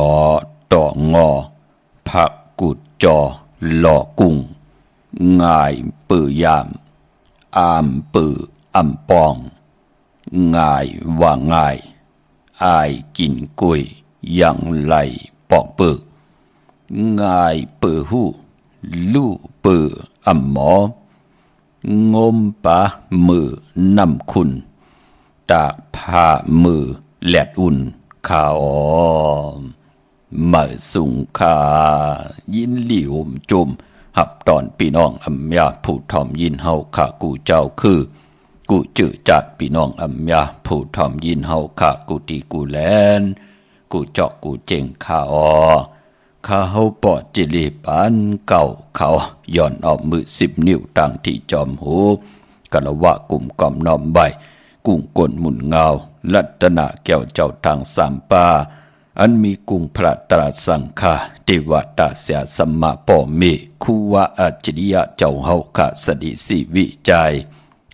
อต่องอผักกุดจอหล่อกุ้งง่ายปือยามอามปืออำปองง่ายว่าง่ายอายกินกุยยังไหลปอกเปิกง่ายปือหูลู่ปืออำหมองมปะมือนำคุณตากผ้ามือแหลดอุ่นข้าวมาสุงคายินหลิวจุมหับตอนพี่น้องอัมยาผู้ทอมยินเฮาข้ากูเจ้าคือกูจื้อจัดพี่น้องอัมยาผู้ทอมยินเฮาข้ากูตีกูแลนกูจอกกูเจงข้าข้าเฮาปอดจิลีปันเก่าเขาย่อนเอามือ10 นิ้วตั้งที่จอมหูกะละวะกลุ่มกอมน้อมใบกุ้งกลหมุนเงาลัตนะแก้วเจ้าทางสามป่าอันมีกุ้งพระตรัสสังฆาเทวตาเสียสัมมาปอเมคูวะอาจริยะเจ้าเฮาข้าสดิสิวิจัย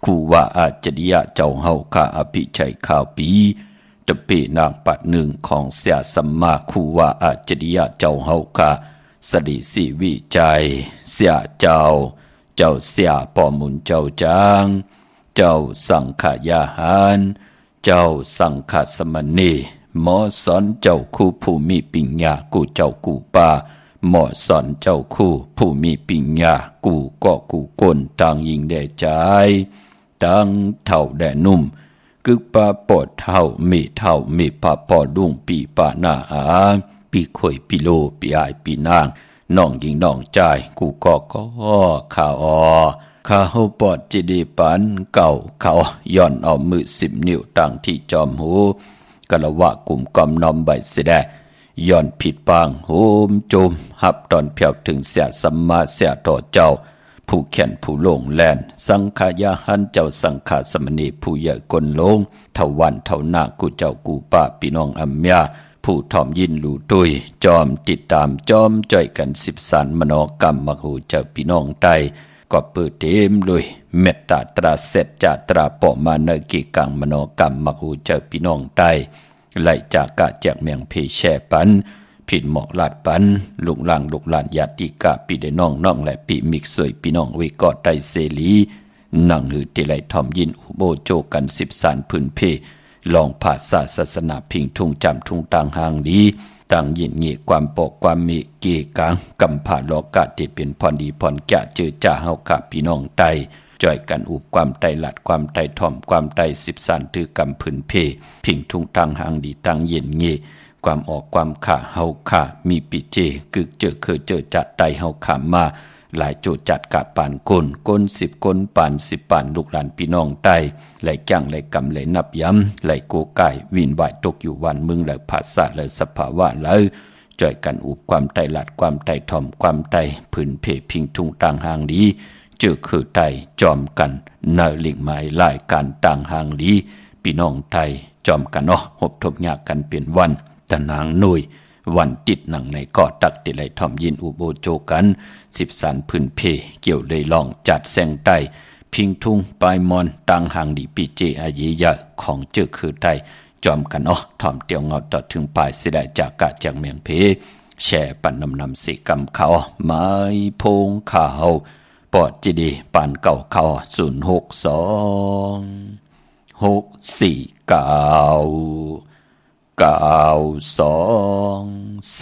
คูวะอาจริยะเจ้าเฮาข้าอภิชัยข่าวปีตะเปนางปัดหนึ่งของเสียสัมมาคูวะอาจริยะเจ้าเฮาข้าสดิสิวิจัยเสียเจ้าเสียปอมุนเจ้าจางเจ้าสังขยาหารเจ้าสังฆสมณีหมอสอนเจ้าคู่ผู้มีปิญญากูเจ้ากูป่าหมอสอนเจ้าคู่ผู้มีปิญญากูก็กูกลต่างยิงแด่ใจต่างเท่าแด่นุ่มกึกปาปอดเท่ามีปาปอดุงปีปาหน้าอาปีข่อยปีโลปีอายปีนางน้องยิงน้องใจกูก็ข้าข้าเฮาปอดจิดีปันเก่าเขาย่อนเอามือ10 นิ้วตั้งที่จอมหูกะละวะกลุ่มกอมนอมใบเสดย่อนผิดปางโหมโจมหับตอนเพียวถึงเสียสัมมาเสียต่อเจ้าผู้แข่นผู้โลงแลนสังขายาหันเจ้าสังฆาสมณีผู้ใหญ่กลลงเท่าวันเท่าหน้ากูเจ้ากูป้าพี่น้องอัมยาผู้ทอมยินลู่ตุยจอมติดตามจอมจ่อยกัน10 สารมโนกรรมมหูเจ้าพี่น้องไตก็เปิดเต็มเลยเมตตาตราเสร็จจาตราปอมาเนกิกังมโนกรรมมหูเจ้าพี่น้องไตไล่จากกะแจกเมียงเพแช่ปันผิดหมอกลาดปันลุกลางลุกลานญาติกะปีได้น้องและปีมิกสวยพี่น้องวิกอไตเสลีนั่งหือติไลทอมยินอุโบโจกัน10 สารพื้นเพลองภาษาศาสนาพิงทุ่งจำทุ่งต่างหางดีต่างยินเงียความปกความมีเกีกังกำผ่าโลกาที่เป็นพรดีพรแก่เจอจ่าเฮาขับพี่น้องไตจ่อยกันอุบความไตหลัดความไตถ่อมความไต10 สารถือกำพื้นเพพิงทุ่งต่างหางดีต่างยินเงียความออกความข่าเฮาข่ามีปิเจกึกเจอเคยเจอจัดไตเฮาขามาหลายโจจัดกะปานก้น10 ก้นปาน10 ปานลูกหลานพี่น้องไตไหลจังไหลกำไหลนับย้ำไหลโกไก่วินไหวตกอยู่วันมึงไหลภาษาไหลสภาวะไหลจ่อยกันอุบความไตหลัดความไตถ่อมความไตพื้นเพพิงทุ่งต่างหางดีเจอคือไตจอมกันเนลิงหมายหลายการต่างหางดีพี่น้องไทยจอมกันเนาะหบทบยากกันเป็นวันตะนางหน่วยวันติดหนังในก่อตักติไลทอมยินอุโบโจกัน10 สารพื้นเพเกี่ยวเลยลองจัดแสงไตพิงทุ่งปลายมอนต่างหางดีปีเจอาเยยะของเจอคือไตจอมกันเนาะทอมเตียวเงาต่อถึงปลายสิได้จากกะจากเมียงเพแช่ปันนำสิกรรมเขาไม้พงข่าวปอดจีดีปานเก่าเขา062 649 เ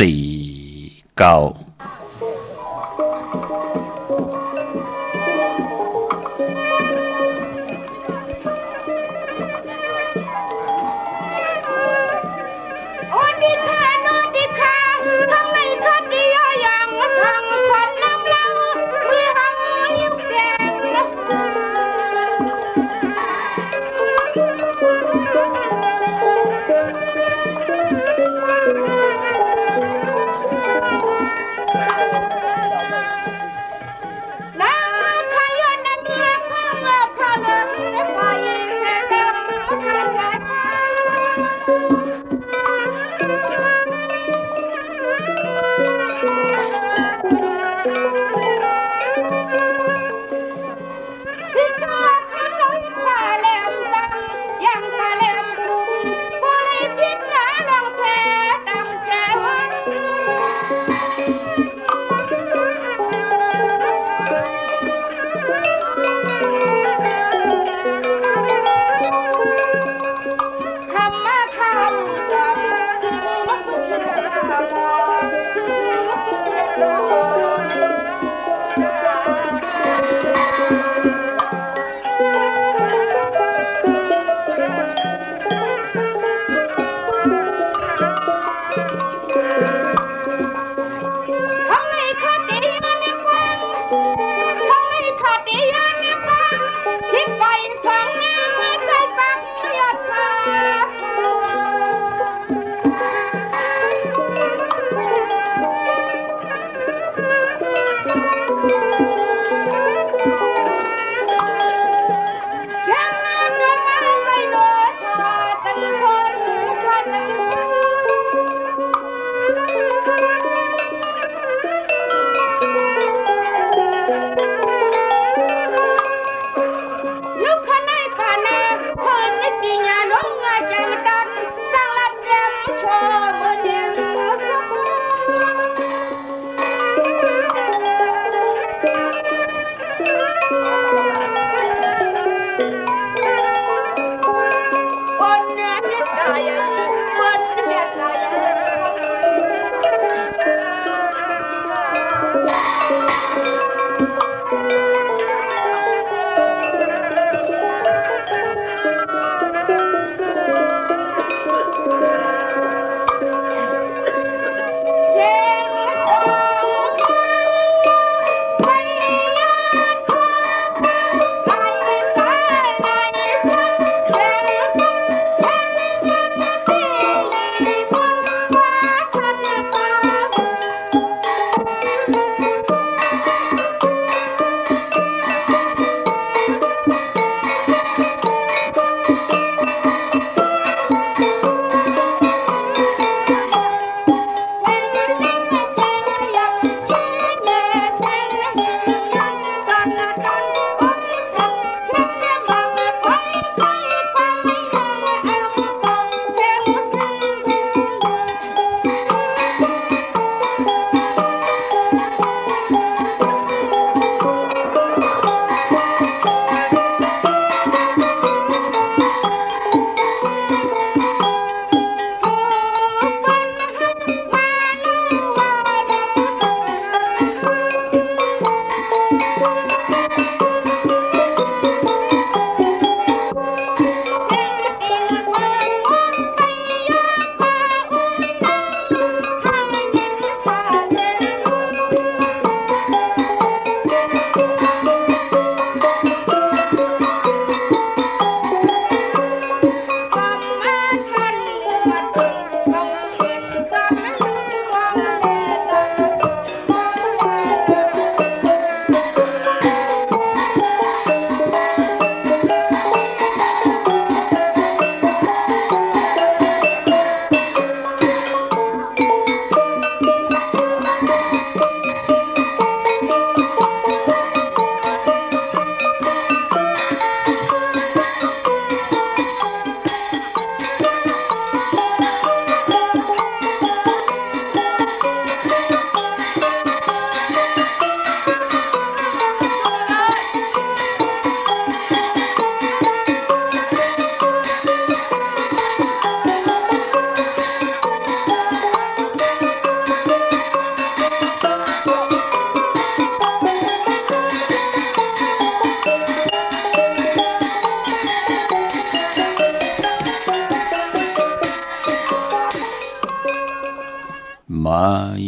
ย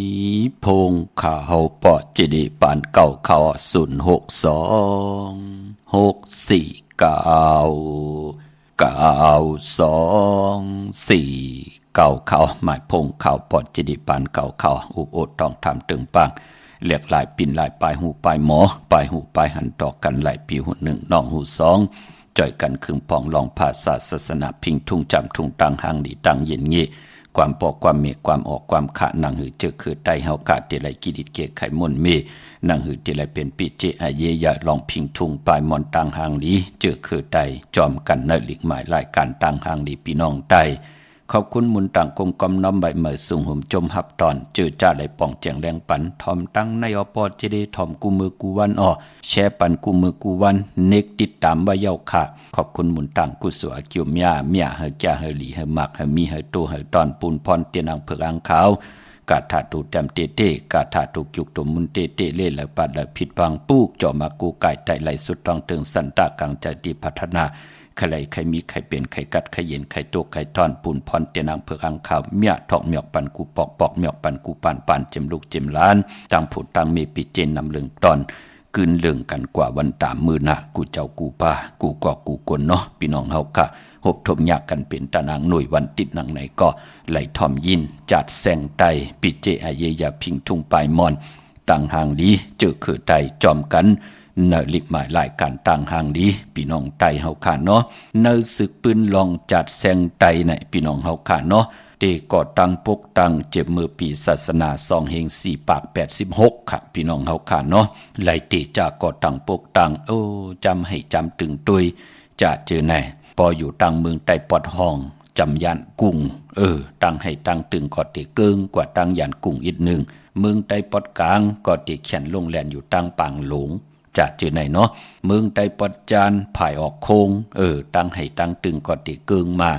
พงข่าวปอจิดีปานเก่าข่าว062 649 เขาหมายพงข่าวปอดจิดิปานเก่าเขาอุบโอดต้องทำตึงปังเรียกหลายปิ่นหลายปลายหูปลายหมอปลายหูปลายหันต่อกันหลายปีหูหนึ่งน้องหูสองจ่อยกันคึงปองลองภาษาศาสนาพิงทุ่งจำทุ่งตังหางดีตังเย็นงี้ความปอกความเมฆความออกความขะนังหือเจอคือไตเฮากาติไรกิดิดเกไขมนเมนังหือติไรเป็นปิเจอเยยะลองพิงทุ่งปลายมอนตังหางดีเจอคือไตจอมกันเนหลิกหมายรายการตังหางดีพี่น้องไตขอบคุณมุนต่างกงกำน้ำใบเหมยสุงหุ่มจมหับตอนเจอจ้าไหลป่องแจงแรงปันทอมตั้งในอปอเจดีทอมกูมือกูวันแชร์ปันกูมือกูวันเน็กติดตามว่าเย้าค่ะขอบคุณมุนต่างกุศลเกี่ยวเมียเฮแก่เฮหลีเฮมักเฮมีเฮโตเฮตอนปูนพรเตียนังเผือกอังขาวกาถาตูแต้มเตเต้กาถาตูจุกตุมุนเตเต้เล่และปัดและผิดพังปูกจ่อมากูไก่ไตไหลสุดต้องตึงสันตากังใจดีพัฒนาใครใครมีใครเป็นใครกัดใครเย็นใครโตใครตอนปูนพรเตียนังเผือกอังขาวเมียทอกเมียกปันกูปอกเมียกปันกูปันเจมลูกเจมล้านต่างผุดต่างมีปีเจนนำเรื่องตอนกืนเรื่องกันกว่าวันตามมือหน้ากูเจ้ากูป้ากูกอกกูกลเนาะพี่น้องเฮาค่ะหบทมยากกันเป็นตานางหน่วยวันติดนังไหนก็ไหลทอมยินจัดแสงไตปิเจอเยยาพิงทุ่งปลายมอนต่างหางดีเจอคือไตจอมกันเนลิกหมายรายการต่างหางดีพี่น้องไตเฮาค่ะเนาะเนศึกปืนลองจัดแสงไตไหนพี่น้องเฮาค่ะเนาะเตก่อตั้งปกตั้งเจ็บมือปีศาสนา2เฮง4ปาก86ค่ะพี่น้องเฮาค่ะเนาะไหลเตจากก่อตั้งปกตั้งจำให้จำตึงตุยจะเจอไหนพออยู่ตั้งเมืองใต้ปอดห้องจำยานกุ้งตั้งให้ตั้งตึงก็เตเกิงกว่าตั้งยานกุ้งอีกหนึ่งเมืองใต้ปอดกลางก็เตเขียนลงแลนอยู่ตั้งปางหลงจะเจอไหนเนาะเมืองใต้ปอดจานผายออกโค้งตั้งให้ตั้งตึงก็เตเกิงมา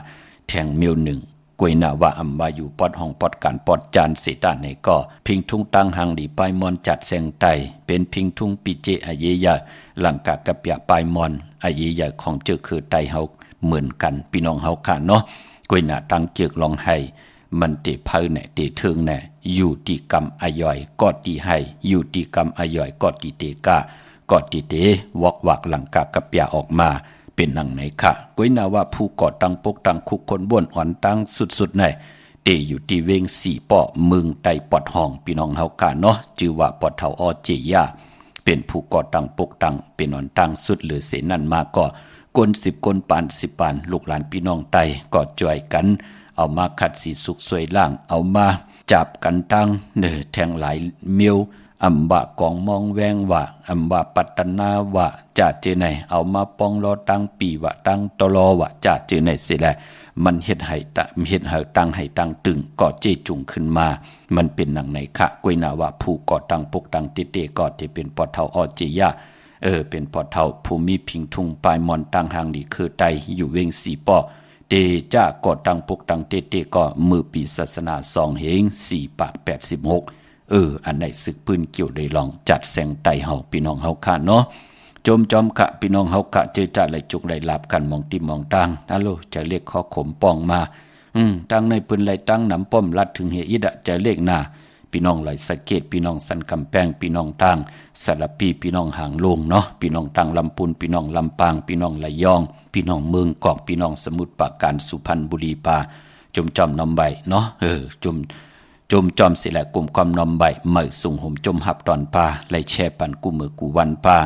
แทงเมียวหนึ่งกวยนาว่าอำว่าอยู่ปอดห้องปอดการปอดจานเสตาในก็พิงทุ่งตั้งหางดีปลายมอนจัดแสงไตเป็นพิงทุ่งปีเจอเยยะหลังกากะเปียปลายมอนอเยยะของเจอคือไตเฮาเหมือนกันพี่น้องเฮาค่ะเนาะกวยนาตั้งเจือกลองให้มันเตเพอแหน่เตเทิงแหน่อยู่ที่กรรมอายอยก็ตีให้อยู่ที่กรรมอายอยก็ตีเตกะก็ตีเตวอกวักหลังกากะเปียออกมาเป็นหนังไหนค่ะกวยนาว่าผู้ก่อตั้งปกตั้งคุกคนบ้วนอ่อนตั้งสุดๆในเตอยู่ที่เวง4ป่อเมืองใต้ปอดห้องพี่น้องเฮาค่ะเนาะชื่อว่าปอดเฒ่าอเจยาเป็นผู้ก่อตั้งปกตั้งเป็นอ่อนตั้งสุดหรือเสนั่นมาก็กน10คนปาน10ปานลูกหลานพี่น้องไตก็จ่วยกันเอามาขัดสีสุกสวยล่างเอามาจับกันตั้งแทงหลายเมียวอำบะกองมองแวงว่าอำบะปัตตนาว่าจะเจอไหนเอามาปองรอตั้งปีว่าตั้งตลอว่าจะเจอไหนเสียแหละมันเฮ็ดให้ตั้งให้ตั้งตึงก็เจจุงขึ้นมามันเป็นหนังไหนคะกวยนาว่าผู้ก่อตั้งปกตั้งเตก็ที่เป็นปอเฒ่าอเจยะเป็นปอเฒ่าภูมิพิงทุ่งปลายมอนตั้งหางดีคือไตอยู่เวง4ป่อเตจ้าก่อตั้งปกตั้งเตก็มือปีศาสนา2เฮง4ปาก86อันไหนศึกปืนเกี่ยวได้ลองจัดแสงไตเฮาพี่น้องเฮาค่ะเนาะจมจอมขะพี่น้องเฮาขะเจอจัดไหลจุกไหลหลับกันมองติมองตังฮัลโหลจะเรียกข้อขมปองมาตั้งในปืนไหลตั้งน้ำป้อมลัดถึงเฮอิดะจะเรียกหน้าพี่น้องไหลสะเกตพี่น้องสันกำแพงพี่น้องตั้งสารปีพี่น้องหางลงเนาะพี่น้องตั้งลำพูนพี่น้องลำปางพี่น้องระยองพี่น้องเมืองกอกพี่น้องสมุทรปราการสุพรรณบุรีปาจมจอมน้ำใบเนาะจมจอมสิแหละกลุ่มความนอมใบเหมยสุงห่มจมหับตอนปาไล่แช่ปันกูมือกูวันปา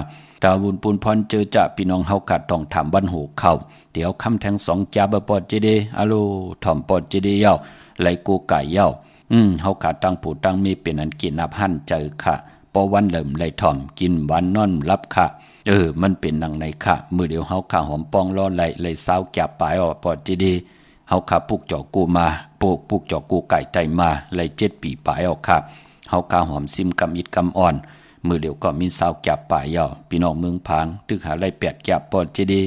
ดาวุนปูนพรเจอจะพี่น้องเฮากัดต้องถามวันโหเข้าเดี๋ยวคำแทง2จาบปอดเจเดอะโลถอมปอดเจเดเย้าไล่กูไก่เย้าเฮากัดตั้งผู้ตั้งมีเป็นอันกินนับหั่นเจอค่ะปอวันเหลิมไล่ถอมกินวันนอนรับค่ะมันเป็นหนังในค่ะมือเดียวเฮาข้าหอมปองรอไล่สาวแก่ปลายปอดเจเดเฮาขับปุกจอกูมาปุกจอกูไก่ไตมาไล่7ปีปลายออกครับเฮาข้าหอมซิมกำอิดกำอ่อนมือเดียวก็มีสาวแก่ปลายย่อพี่น้องเมืองพางตึกหาไล่8แก่ปอดเจดี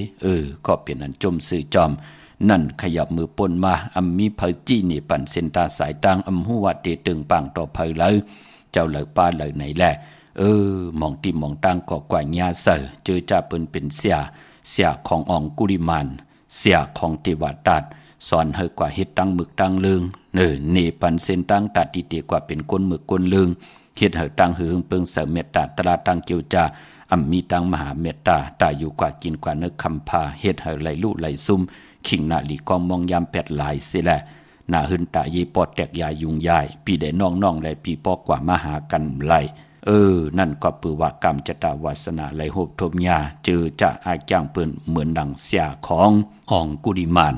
ก็เป็นอันจมสื่อจอมนั่นขยับมือปนมามีเผยจี้นี่ปั่นเส้นตาสายตังหัวเตตึงปังต่อเผยเลยเจ้าเลยป้าเลยไหนแหละมองติมองตังก็กว่าญาเสอเจอจ่าเปิ้นเป็นเสียของอองกุลิมานเสียของเทวดาสอนให้กว่าเฮ็ดตั้งมึกตั้งลึง เนปันเส้นตั้งตัดติเตกว่าเป็นก้นมือก้นลึงเฮ็ดให้ตั้งหือเปิงเสเมตตาตราตั้งเกียวจามีตังมหาเมตตาตาอยู่กว่ากินกว่าเนื้อคำพาเฮ็ดให้ไหลลู่ไหลซุ่มขิงนาลีกองมองยามแปดหลายเสียแหละหน้าหึนตาเยปอดแตกยายุงยายปีได้น้องๆและปีปอกกว่ามาหากันไหลนั่นก็ปือว่ากรรมจตาวาสนาไหลโหบทมยาเจอจะอาจ้างเปิ้นเหมือนดังเสียของอ่องกุดิมาน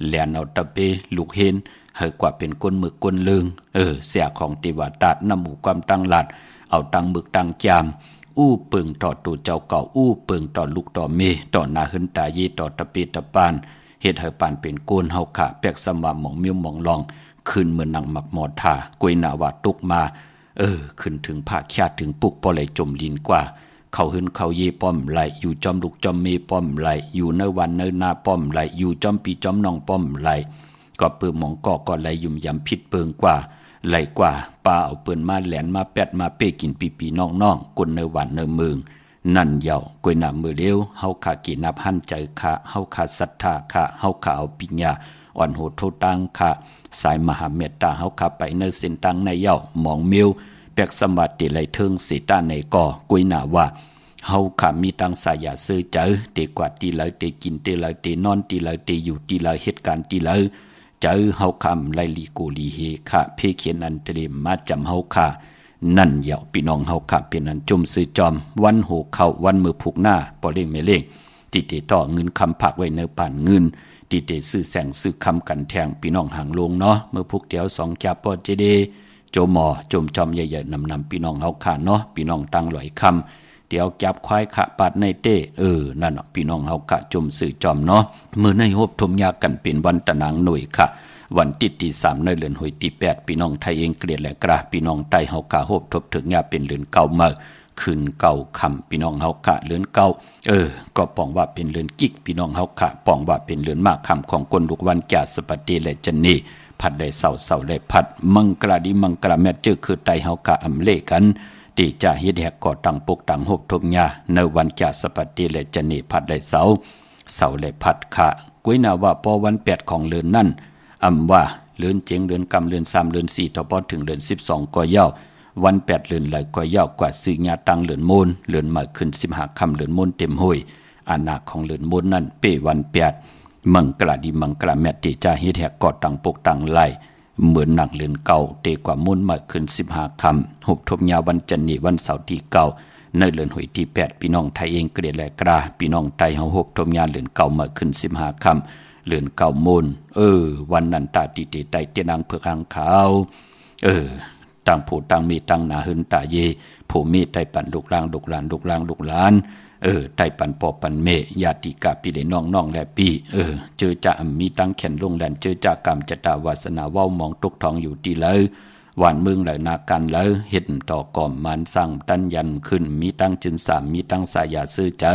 แลนเอาตะเปลูกเห็นเฮกว่าเป็นก้นมึกก้นลึงเสียของติวาตาดน้ำหมู่ความตั้งหลัดเอาตังมึกตังจามอู้เปิงต่อตัวเจ้าเก่าอู้เปิงต่อลูกต่อเมต่อนาหึนตาเยต่อตะเปตะปานเฮ็ดให้ปานเป็นโกนเฮาขะแปกสมาหมองมิ้วหมองลองขึ้นเหมือนหนังหมักหมอดทากวยนาวาตุกมาขึ้นถึงภาคญาติถึงปุกปอไหลจมลินกว่าเขาหึนเขาเยป้อมไหลอยู่จอมลูกจอมเมป้อมไหลอยู่เนวันเนนาป้อมไหลอยู่จอมปีจอมนองป้อมไหลก็เปิ่มหมองก็ไหลยุ่มยำพิษเปิงกว่าไหลกว่าปลาเอาเปิ้นมาแหลนมาแปดมาเป้กินปีน้องๆกนเนวันเนเมืองนั่นเยาก้วยหน้ามือเลี้ยวเฮาขากีนับหั่นใจขาเฮาขาศรัทธาขาเฮาขาเอาปัญญาอ่อนโหดโทตังขาสายมหาเมตตาเฮาขาไปเนเส้นตังในเยาหมองมิวแปกสมบัติไหลเทิงสีตาในก่อก้วยหน้าว่าเฮาขามีตังสายาซื้อเจอเตกว่าตีไหลเตกินเตไหลเตนอนตีไหลเตอยู่ตีไหลเหตุการณ์ตีไหลเจอเฮาคำไลลีกูลีเฮขาเพเขียนอันเตรมมาจำเฮาขานั่นเหยาพี่น้องเฮาขาเป็นอันจุ่มซื้อจอมวันโหเข้าวันมือผูกหน้าปอเล่งไม่เล่งติเตต่อเงินคำผักไว้เนื้อป่านเงินติเตซื้อแสงซื้อคำกันแทงพี่น้องห่างลงเนาะเมื่อผูกเดียวสองจับปอเจเดโจหมอจมจอมใหญ่ๆนำพี่น้องเฮาขาเนาะพี่น้องตั้งหลอยคำเดี๋ยวจับควายขะปาดในเต้นั่นเนาะพี่น้องเฮาขาจมซื้อจอมเนาะมื้อในโฮบทมยากันเป็นวันตะนางหน่วยค่ะวันที่3ในเดือนหวยที่8พี่น้องไทยเองเกลียดและกระพี่น้องไต้เฮากะโฮบทบถึงยาเป็นเดือนเก่ามาคืนเก่าคำพี่น้องเฮากะเดือนเก่าก็ป้องว่าเป็นเดือนกิกพี่น้องเฮากะป้องว่าเป็นเดือนมากคำของคนลูกวันจ่าสปฏิและจันนีพัดได้เสาได้พัดมังกราดิมังกราแม่เจอคือไต้เฮากะอำเลกันที่จะเฮ็ดแหกก่อตั้งปกตั้งโฮบทบยาในวันจ่าสปฏิและจันนีพัดได้เสาได้พัดค่ะกุ้ยนาว่าพอวัน8ของเดือนนั้นว่าเลือนเจงเลือนกำเลือน3เลือน4ต่อพอถึงเลือน12ก็ย่อวัน8เลือนไหลก็ย่อกว่าซื้อญาตังเลือนโมนเลือนมาขึ้น15ค่ำเลือนโมนเต็มห้วยอาณาของเลือนโมนนั้นเป้วัน8มังกราดิมังกราแมตติจะเฮ็ดแหกก่อตั้งปกตั้งไหลเหมือนหนักเลือนเก่าเตกว่าโมนมาขึ้น15ค่ำหบทบยาวันจันทร์นี้วันเสาร์ที่9ในเลือนหวยที่8พี่น้องไทยเองเกลียดและกราพี่น้องไทยเฮาหบทบยาเลือนเก่ามาขึ้น15ค่ำเลือนเก่ามูลวันนั้นตาติเตไตเตนางเผือกหางขาวต่างผู้ต่างมีต่างหนาหึนตาเยผู้มีไตปันลูกหลานไตปันปอปันเมญาติกาปีเดน้องและปีเจอจะมีตั้งแขนลงแลนเจอจะกรรมจตาวาสนาเว้ามองตกทองอยู่ดีเลยหวานมึงไหลนากันเลยเฮ็ดต่อก่อมมันสั่งตันยันขึ้นมีตั้งจึนสามมีตั้งสายาซื้อเจอ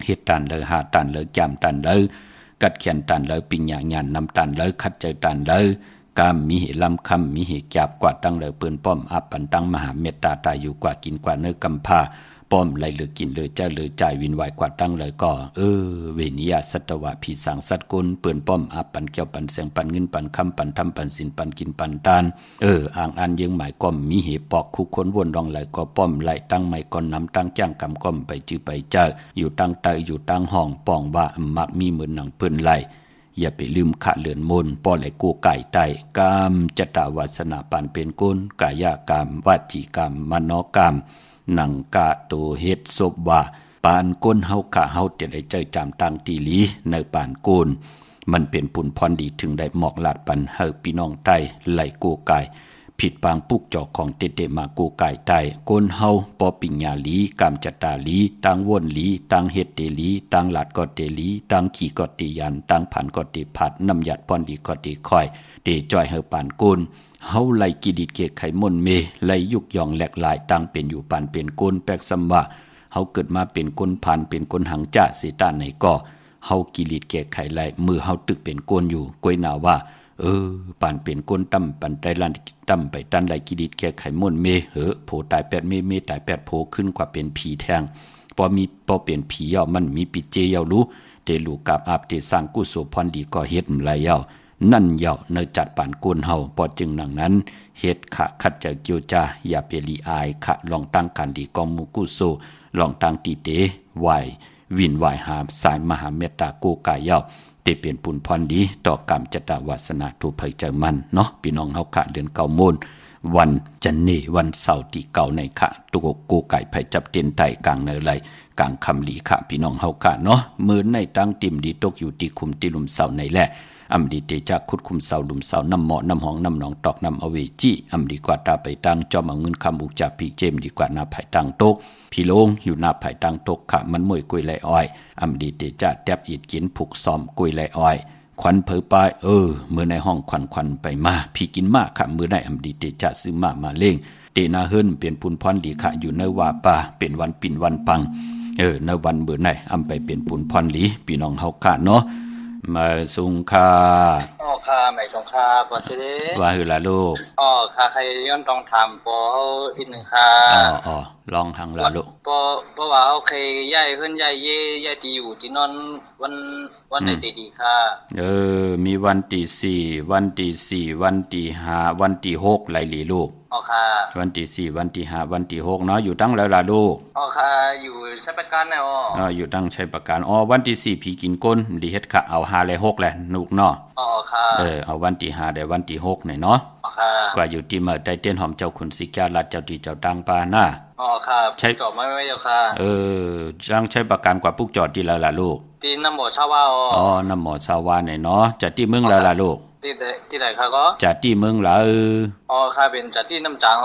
เฮ็ดตันเลยหาตันเลยจำตันเลยกัดเขียนตันเลยปิญญาญาณนำตันเลยคัดใจตันเลยกามมีเหลำคำมีเหจับกว่าตั้งเลยปืนป้อมอับปันตั้งมหาเมตตาตายอยู่กว่ากินกว่าเนื้อกำพาป้อมไหลเหลือกินเหลือเจ้าเหลือจ่ายวินไหวกว่าตั้งเลยก็เวนิยาสัตวะผีสางสัตกุลปืนป้อมอับปันเกี่ยวปันเสียงปันเงินปันคำปันทำปันสินปันกินปันตานอ่างอันยังหมายก้อมมีเหปอกคู่คนวนรองไหลก็ป้อมไหลตั้งไม่ก่อนนำตั้งจ้างกำก้อมไปจื้อไปเจ้าอยู่ตั้งเตยอยู่ตั้งห้องป้องว่ามักมีเหมือนหนังเปิ้นไหลอย่าไปลืมขะเลือนมนป้อไหลกูไก่ไตกามจตาวาสนาปานเป็นกุลกายกรรมวจีกรรมมโนกรรมหนังกะโตเฮ็ดศพว่าปานก้นเฮากะเฮาเตได้เจอจามตังตีหลีในปานโกนมันเป็นปุญพรดีถึงได้หมอกลาดปันเฮาพี่น้องไตไหลกูไก่ผิดปางปุกจอกของเตมากูไก่ไตก้นเฮาปอปิญญาหลีกามจตาหลีตังว่นหลีตังเฮ็ดเตหลีตังหลาดก็เตหลีตังขี่ก็เตยันตังผันก็เตผัดน้ำหยัดพรดีก็เตคอยเตจ้อยเฮาปานโกนเฮาไล่กิดิดเกไขมนเมไล่ยุกยองแหลกหลายตั้งเป็นอยู่ปานเป็นโกนแปกซัมว่าเฮาเกิดมาเป็นคนพันเป็นคนหังจ้าสีตาไหนก็เฮากิลิดเกไขไล่มือเฮาตึกเป็นโกนอยู่กวยนาว่าปานเป็นคนตั้มปันไตลันตั้มไปตันไล่กิดิดเกไขมนเมโผตาย8เมตาย8โผขึ้นกว่าเป็นผีแทงพอเป็นผีมันมีปิเจเยารู้เตลูกกับอาบเตสร้างกุศลพรดีก็เฮ็ดไหลเยา นั่นเหย่าเนจัดปานกวนเฮาปอจึงหนังนั้นเฮ็ดขะขัดเจอเกียวจาอย่าเปรีอายขะลองตั้งการดีกองมุกุโซลองตั้งตีเตไหววินไหวหามสายมหาเมตตาโกกายเย้าเตเปลี่ยนปุนพรดีต่อกรรมจตวาสนาทุภัยใจมันเนาะพี่น้องเฮาขะเดือนเก้าโมนวันจันนี่วันเสาร์ที่เก่าในขะตุกโกไก่ไผจับเตียนไตกลางเนไหลกลางคำหลีขะพี่น้องเฮาขะเนาะมือในตั้งติ่มดีตกอยู่ที่คุมที่ลุมเสาในแหละอำดีเตจากคุดคุมเสาลุมเสาน้ำเหมาะน้ำหองน้ำหนองตอกน้ำอเวจีอำดีกว่าตาไปตั้งจอมเอาเงินคำอุกจากพี่เจมดีกว่านาไผ่ตั้งโต๊ะพี่โลงอยู่นาไผ่ตั้งโต๊ะขะมันมวยกุยไหลอ้อยอำดีเตจะแทบอิดกินผูกซ้อมกุยไหลอ้อยควันเผยปายมือในห้องควันไปมาพี่กินมากค่ะมือได้อำดีเตจะซื้อมาเล่งเตนาเฮิรนเป็นปุนพรดีค่ะอยู่ในว่าป่าเป็นวันปิ่นวันปังในวันเบื่อไหนอำไปเป็นปุนพรหลีพี่น้องเฮาค่ะเนาะมาสุงคาค่ะไม่สงค่าปอสิเดว่าหือละลูกค่ะใครย้อนต้องถามปอเฮาอีกนึงค่ะลองหังละลูกเพราะว่าเฮาเคยย้ายเพิ่นย้ายย้ายที่อยู่ที่นอนวันไหนดีค่ะมีวันที่4วันที่4วันที่5วันที่6ไหลหลีลูกค่ะวันที่4วันที่5วันที่6เนาะอยู่ตั้งแล้วล่ะลูกค่ะอยู่ใช้ประกันนะอยู่ตั้งใช้ประกันวันที่4ผีกินก้นดีเฮ็ดค่ะเอา5และ6แหละลูกเนาะค่ะเอาวันที่5ได้วันที่6นี่เนาะค่ะกว่าอยู่ที่เมื่อได้เต้นหอมเจ้าคุณสิกาลัดเจ้าที่เจ้าตังปาน่ะค่ะใช้จอดไม่เจ้าค่ะจังใช้ประกันกว่าปุกจอดที่แล้วล่ะลูกที่น้ำหมอชาวาน้ำหมอชาวานี่เนาะจัดที่เมืองแล้วล่ะลูกที่ไหนคะก็จัดที่เมืองล่ะค่ะเป็นจัดที่น้ำจาง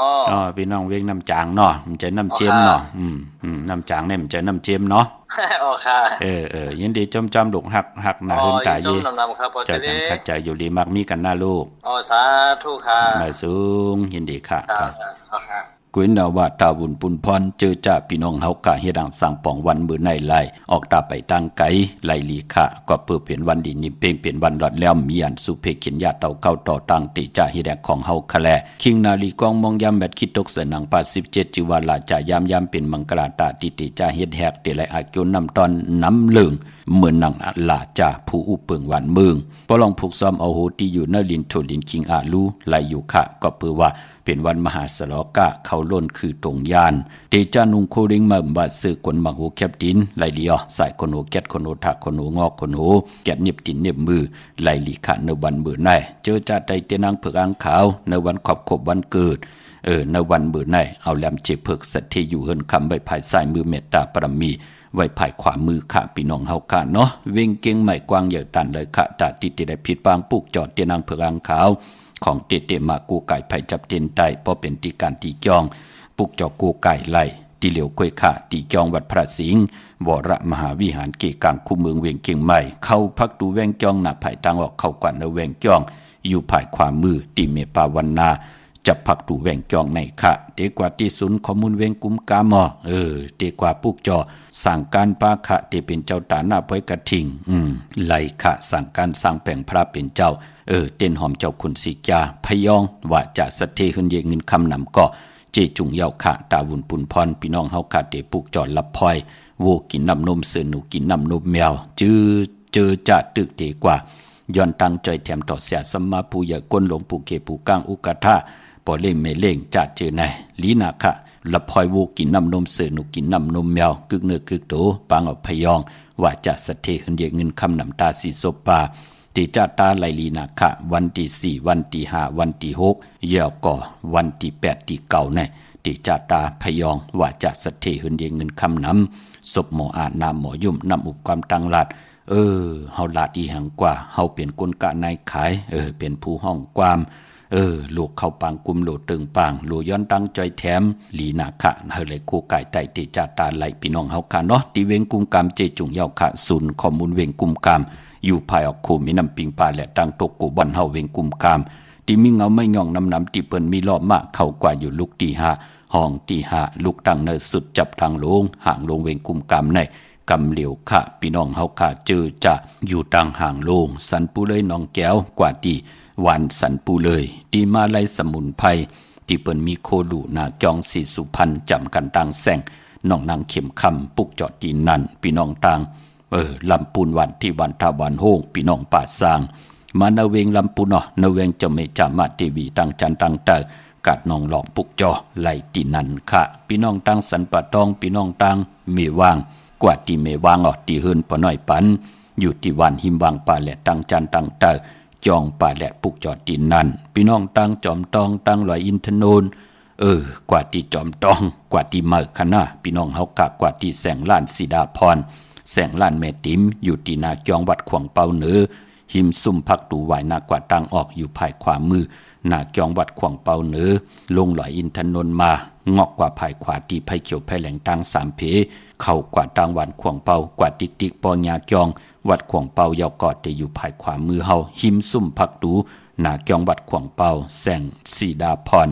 พี่น้องเวียงน้ำจางเนาะมันจะน้ำเจียมเนาะน้ำจางเนี่ยมันจะน้ำเจียมเนาะค่ะยินดีจำลูกหักหน้าเฮือนตายีจะทันขัดใจอยู่ดีมากมีกันหน้าลูกสาธุค่ะนายสูงยินดีค่ะค่ะกุยนาวาตาบุญปุนพรเจอจ่าพี่น้องเฮากะเฮ็ดดังสั่งป่องวันมื้อในไลออกตาไปตั้งไกไลลีค่ะก็เพื่อเปลี่ยนวันดีนิ่มเพ่งเปลี่ยนวันรอดแล้วมีอันสุเพขินญาติเต่าเก่าต่อตั้งติจ่าเฮ็ดแดกของเฮาคะแลคิงนาลีกองมองยามแบดคิดตกเสนัง87จิวาลาจ่ายามเป็นมังกราตาติจ่าเฮ็ดแฮกติไลอากิวนำตอนน้ำเลิงเหมือนนังลาจ่าผู้อุเปิงหวานเมืองปลองผูกซ้อมเอาโหที่อยู่เนลินโทลินคิงอาลูไลอยู่ค่ะก็เพื่อว่าเป็นวันมหาสลอกะเขาล้นคือตรงยานเตจานุงโคริงมาบาซื้อกวนมังโหแคบดินไหลลีอใส่คนโหแกดคนโหทักคนโหงอกคนโหแกดเน็บตินเน็บมือไหลลีขะในวันเบื่อในเจอจ่าใจเตนังเผือกอังขาวในวันขอบวันเกิดในวันเบื่อในเอาแหลมเจ็บเผือกสัตที่อยู่เฮินคำใบภายซ้ายมือเมตตาปรมีไว้ภายขวามือค่ะพี่น้องเฮาค่ะเนาะเวงเก่งใหม่กว้างใหญ่ตันเลยค่ะตาติดได้ผิดปางปุกจอดเตนังเผือกอังขาวของเตมากูไก่ไผ่จับเต็นไตพอเป็นตีการตีจองปุกจอกูไก่ไล่ตีเหลียวกล้วยขาตีจองวัดพระสิงห์วรมหาวิหารเกกลางคู่เมืองเวียงเกียงใหม่เข้าพักดูแวงจองหน้าไผ่ตังออกเข้ากว่าในแวงจองอยู่ภายขวามือตีเมปาวันนาจับพักดูแวงจองในค่ะเตกว่าที่ศูนย์ข้อมูลเวียงกุมกามเตกว่าปุกจอสั่งการปาขะเตเป็นเจ้าตาหน้าพ้อยกระทิงไล่ขะสั่งการสั่งแปลงพระเป็นเจ้าเต้นหอมเจ้าคุณสิกาพยองว่าจะสะเทขึ้นเยเงินคำนำก็เจจุงเยาค่ะตาวุนปุนพรพี่น้องเฮาค่ะเตปุกจอดลับพลอยโวกินน้ำนมเสือหนูกินน้ำนมแมวเจอจะตึกเตกว่าย้อนตั้งใจแถมต่อเสียสมมาผู้ใหญ่ก้นหลงผู้เกผู้ก้างอุกะทะปอเล่งไม่เล่งจะเจอในลีนาค่ะลับพลอยโวกินน้ำนมเสือหนูกินน้ำนมแมวกึกเนื้อกึกโตปางเอาพยองว่าจะสะเทขึ้นเยเงินคำนำตาสีศพปาติจาตาไลลีนาคะวันที่4วันที่5วันที่6เยาวก่อวันที่8ที่เก่าเนี่ยติจาตาพยองว่าจะสะเทขึ้นเยเงินคำนำศพหมออาน้ำหมอยุ่มนำอุปกรณ์ตังลาดเฮาลาดอีหังกว่าเฮาเป็นคนกะนายขายเป็นผู้ห้องความลูกเข้าปางกุมโลตึงปางโลย้อนตั้งใจแถมลีนาคะเฮาเลยคู่ไก่ไตติจาตาไหลพี่น้องเฮาค่ะเนาะที่เวงกุมกามเจจุงเยาค่ะศูนย์ข้อมูลเวงกุมกามอยู่ภายออกคูมีน้ำปิงปลาและตังตกกูบ่อนเฮาเวงกุมกามที่มีเงาไม่ย่องน้ำที่เปิ้นมีล้อมากเข้ากว่าอยู่ลูกที่5ห้องที่5ลูกตังเนสุดจับทางลงห่างลงเวงกุมกามในกำเหลียวค่ะพี่น้องเฮาค่ะเจอจะอยู่ตังห่างลงสันปูเลยน้องแก้วกว่าที่วันสันปูเลยที่มาไลสมุนไพรที่เปิ้นมีโคดูนาจองสีสุพรรณจำกันตังแสงน้องนางเข็มคำปุกจอดที่นั่นพี่น้องตังลำปูนวันที่วันทาวันโฮงพี่น้องป่าสร้าง มานาเวงลำปุนนาเวงจะเมจามาทีวีตังจันตังเตอกัดน้องหลอกปุกจอไหลตีนันค่ะพี่น้องตังสันปะตองพี่น้องตังเมวางกว่าที่เมวางตีเฮินปะน้อยปันอยู่ที่วันหิมวางป่าแหลตังจันตังเตอจองป่าแหลปุกจอตีนันพี่น้องตังจอมตองตังลอยอินทนนกว่าที่จอมตองกว่าที่เมือคณะพี่น้องเฮากะกว่าที่แสงล้านสีดาพรแสงล้านแม่ติ๋มอยู่ที่นาจองวัดขวางเปาเหนือหิมซุ่มพักตูไหวนากว่าตังออกอยู่ภายขวามือนาจองวัดขวางเปาเหนือลงลอยอินทนนมางอกกว่าภายขวาตีไผเขียวไผแหลงตังสามเพเข้ากว่าตังวันขวางเปากว่าติ๊กติ๊กปอญาจองวัดขวางเปายาวกอดแต่อยู่ภายขวามือเฮาหิมซุ่มพักตูนาจองวัดขวางเปาแสงสีดาพร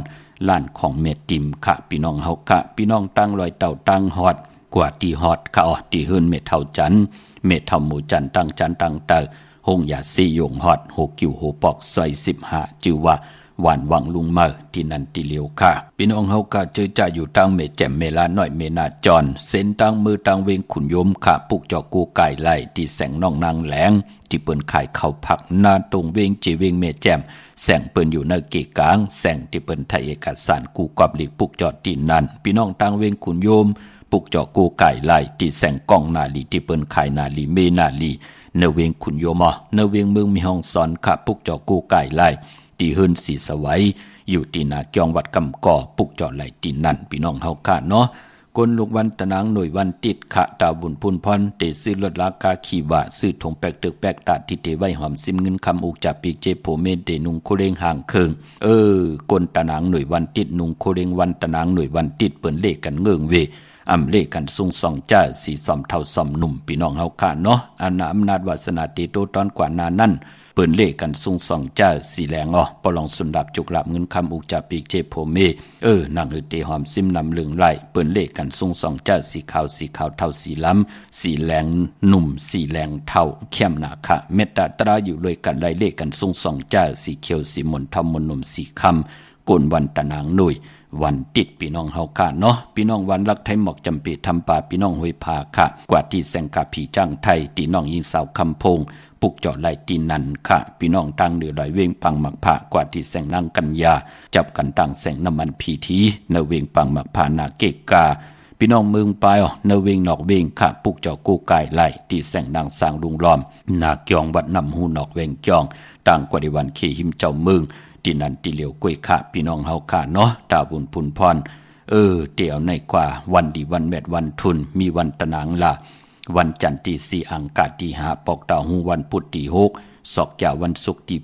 ล้านของเมติมค่ะพี่น้องเฮาค่ะพี่น้องตั้งลอยเต่าตั้งฮอดกว่าที่ฮอดค่ะที่เฮิรนเมเท่าจันเมเท่าหมู่จันตั้งจันตั้งเตอหงยาซียงฮอดโหกิวโหปอกซอย15จือว่าหวานวังลุงเมอที่นันติเลียวค่ะพี่น้องเฮาค่ะเจอจ่าอยู่ตั้งเมแจ่มเมลาน้อยเมนาจรเส้นตั้งมือตั้งเวงขุนยมค่ะปุกจอกูไก่ไล่ที่แสงน้องนางแหลงที่เปิ้นขายข้าวผักนาตรงเวงจีเวงเมแจ่มแสงเปิ้นอยู่ในเกกลางแสงที่เปิ้นไทยเอกสารกูกอบหลีกปุกจอตีนันพี่น้องตั้งเวงขุนยมปุกจอกูไก่ไล่ที่แสงกองนาลีที่เปิ้นขายนาลีเมนาลีเนเวงขุนโยมเนเวงเมืองมีห้องสอนค่ะปุกจอกูไก่ไล่ที่เฮิรนสีสวัยอยู่ที่นาจองวัดกำก่อปุกจอไหลตีนั่นพี่น้องเฮาค่ะเนาะกนลูกวันตะนางหน่วยวันติดขะตาบุญพุนพรเตซื้อรถราคาขี่ว่าซื้อถงแปกตึกแปกตาที่เตไว้หอมซิมเงินคำอุกจับปีเจโผเมเตนุงโคเรงห่างเคิงกนตะนางหน่วยวันติดนุงโคเรงวันตะนางหน่วยวันติดเปิ้นเลขกันเงิงเวอำเลกันทรงส่องจ้าสีสอมเท่าสอมหนุ่มพี่น้องเฮาค่ะเนาะอาณาอำนาจวาสนาเตโตตอนกว่านานั่นเปิ้นเลกันทรงส่องจ้าสีแหลงปลองสุนดับจุกลับเงินคำอุกจับปีเจโผเมนางเตหอมซิมนำเลืองไหลเปิ้นเลกันทรงส่องจ้าสีขาวเท่าสีล้ำสีแหลงหนุ่มสีแหลงเท่าเข้มหนาค่ะเมตตาตราอยู่เลยกันไล่เลกันทรงส่องจ้าสีเขียวสีมนเท่ามนหนุ่มสีคำกนวันตะนางหน่วยวันติดพี่น้องเฮาค่ะเนาะพี่น้องวันรักไทยหมอกจำปีทำป่าพี่น้องห้วยผาค่ะกว่าที่แสงกาผีจ้างไทยตีน้องยิงสาวคำพงปุกเจาะไหลตีนันค่ะพี่น้องตั้งเดือดอยเวงปังหมักผากว่าที่แสงนางกัญญาจับกันตั้งแสงน้ำมันพีทีเนเวงปังหมักผานาเกกาพี่น้องเมืองปลายเนเวงนอกเวงค่ะปุกเจาะกูไก่ไหลที่แสงนางสร้างลุงล้อมนาเกียงวัดนำหูนอกเวงเกียงต่างกว่าในวันเคหิมเจ้าเมืองที่นันติเหลียวกล้วยค่ะพี่น้องเฮาค่ะเนาะตาบุญพุนพรเดี๋ยวในกว่าวันดีวันแมดวันทุนมีวันตะนางละวันจันทร์ที่4อังคารที่5ปอกดาวหูวันพุธที่6ศอกยาวันศุกร์ที่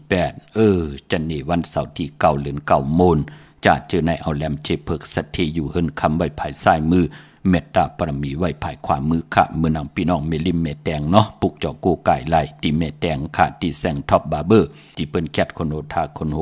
8จันนี่วันเสาร์ที่9เดือน9โมงจะเจอในเอาแหลมเจเพิกสัตทีอยู่เฮินคำไว้ภายซ้ายมือเมตตาปรมีไว้ภายขวามือค่ะมือนางพี่น้องเมลิมเมแตงเนาะปุกจอกูไก่ไล่ที่เมแตงค่ะที่แสงท็อปบาร์เบอร์ที่เปิ้นแคทคนโอทาคนโห